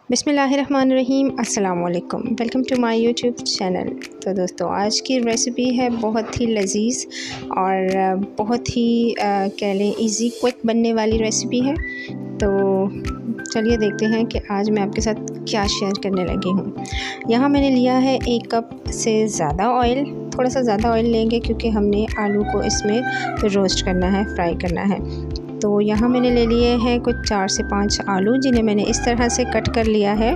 बिस्मिल्लाहिर्रहमानिर्रहीम, अस्सलाम वालेकुम। Welcome to my YouTube channel. तो दोस्तों, आज की रेसिपी है बहुत ही लजीज़ और बहुत ही कह लें इजी क्विक बनने वाली रेसिपी है। तो चलिए देखते हैं कि आज मैं आपके साथ क्या शेयर करने लगी हूँ। यहाँ मैंने लिया है 1 कप से ज़्यादा ऑयल। थोड़ा सा ज़्यादा ऑयल लेंगे क्योंकि हमने आलू को इसमें रोस्ट करना है, फ्राई करना है। तो यहाँ मैंने ले लिए हैं कुछ 4 से 5 आलू, जिन्हें मैंने इस तरह से कट कर लिया है।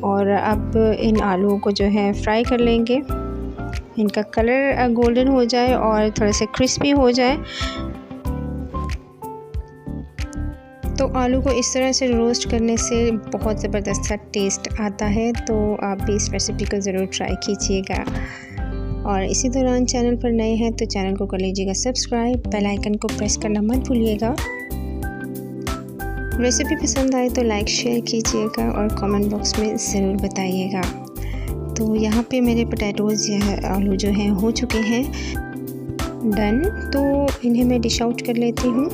और अब इन आलूओं को जो है फ्राई कर लेंगे। इनका कलर गोल्डन हो जाए और थोड़े से क्रिस्पी हो जाए। तो आलू को इस तरह से रोस्ट करने से बहुत ज़बरदस्त सा टेस्ट आता है। तो आप भी इस रेसिपी को ज़रूर ट्राई कीजिएगा। और इसी दौरान चैनल पर नए हैं तो चैनल को कर लीजिएगा सब्सक्राइब, बेल आइकन को प्रेस करना मत भूलिएगा। रेसिपी पसंद आए तो लाइक शेयर कीजिएगा और कमेंट बॉक्स में ज़रूर बताइएगा। तो यहाँ पे मेरे पोटैटोज़ आलू जो हैं हो चुके हैं डन। तो इन्हें मैं डिश आउट कर लेती हूँ।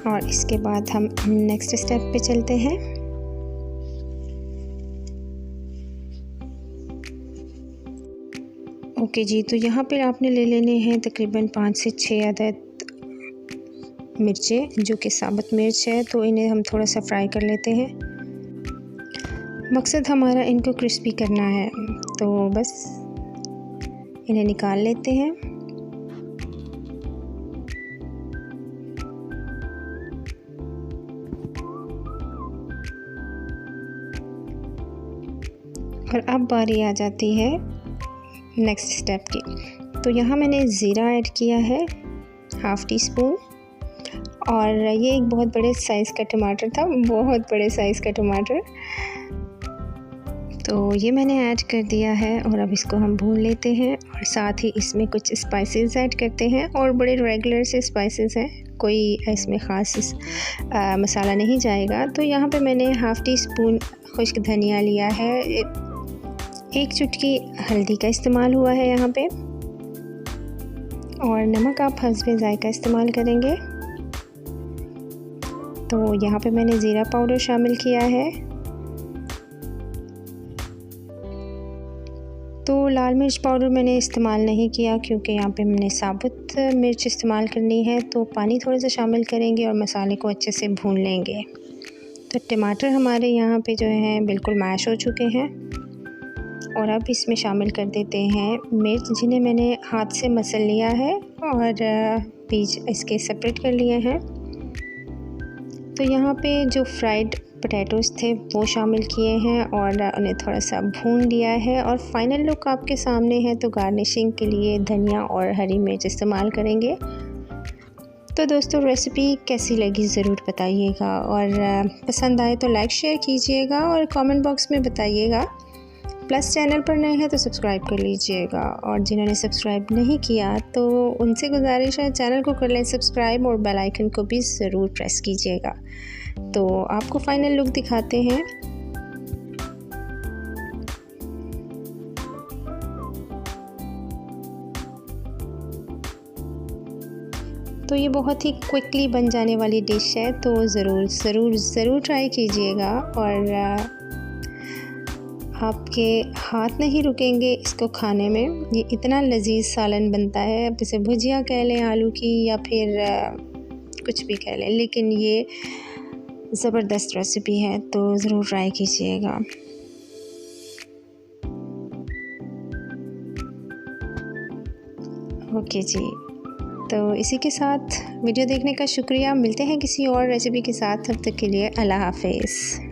और इसके बाद हम नेक्स्ट स्टेप पे चलते हैं। ओके जी, तो यहाँ पर आपने ले लेने हैं तकरीबन 5 से 6 अदद मिर्चें, जो कि साबुत मिर्च है। तो इन्हें हम थोड़ा सा फ्राई कर लेते हैं। मकसद हमारा इनको क्रिस्पी करना है। तो बस इन्हें निकाल लेते हैं। और अब बारी आ जाती है नेक्स्ट स्टेप की। तो यहाँ मैंने ज़ीरा ऐड किया है 1/2 टीस्पून। और ये एक बहुत बड़े साइज़ का टमाटर था, बहुत बड़े साइज़ का टमाटर। तो ये मैंने ऐड कर दिया है और अब इसको हम भून लेते हैं। और साथ ही इसमें कुछ स्पाइसेस ऐड करते हैं और बड़े रेगुलर से स्पाइसेस हैं, कोई इसमें ख़ास मसाला नहीं जाएगा। तो यहाँ पे मैंने 1/2 टीस्पून खुश्क धनिया लिया है। 1 चुटकी हल्दी का इस्तेमाल हुआ है यहाँ पे। और नमक आप हस्बे ज़ायका इस्तेमाल करेंगे। तो यहाँ पे मैंने ज़ीरा पाउडर शामिल किया है। तो लाल मिर्च पाउडर मैंने इस्तेमाल नहीं किया क्योंकि यहाँ पे मैंने साबुत मिर्च इस्तेमाल करनी है। तो पानी थोड़ा सा शामिल करेंगे और मसाले को अच्छे से भून लेंगे। तो टमाटर हमारे यहाँ पे जो हैं बिल्कुल मैश हो चुके हैं। और अब इसमें शामिल कर देते हैं मिर्च, जिन्हें मैंने हाथ से मसल लिया है और बीज इसके सेपरेट कर लिए हैं। तो यहाँ पे जो फ्राइड पोटैटोज़ थे वो शामिल किए हैं और उन्हें थोड़ा सा भून लिया है। और फाइनल लुक आपके सामने है। तो गार्निशिंग के लिए धनिया और हरी मिर्च इस्तेमाल करेंगे। तो दोस्तों, रेसिपी कैसी लगी ज़रूर बताइएगा। और पसंद आए तो लाइक शेयर कीजिएगा और कमेंट बॉक्स में बताइएगा। प्लस चैनल पर नए हैं तो सब्सक्राइब कर लीजिएगा। और जिन्होंने सब्सक्राइब नहीं किया तो उनसे गुजारिश है चैनल को कर लें सब्सक्राइब और बेल आइकन को भी ज़रूर प्रेस कीजिएगा। तो आपको फाइनल लुक दिखाते हैं। तो ये बहुत ही क्विकली बन जाने वाली डिश है। तो ज़रूर ट्राई कीजिएगा। और आपके हाथ नहीं रुकेंगे इसको खाने में। ये इतना लजीज सालन बनता है। अब इसे भुजिया कह लें आलू की या फिर कुछ भी कह लें, लेकिन ये ज़बरदस्त रेसिपी है। तो ज़रूर ट्राई कीजिएगा। ओके जी, तो इसी के साथ वीडियो देखने का शुक्रिया। मिलते हैं किसी और रेसिपी के साथ। तब तक के लिए अल्लाह हाफ़िज़।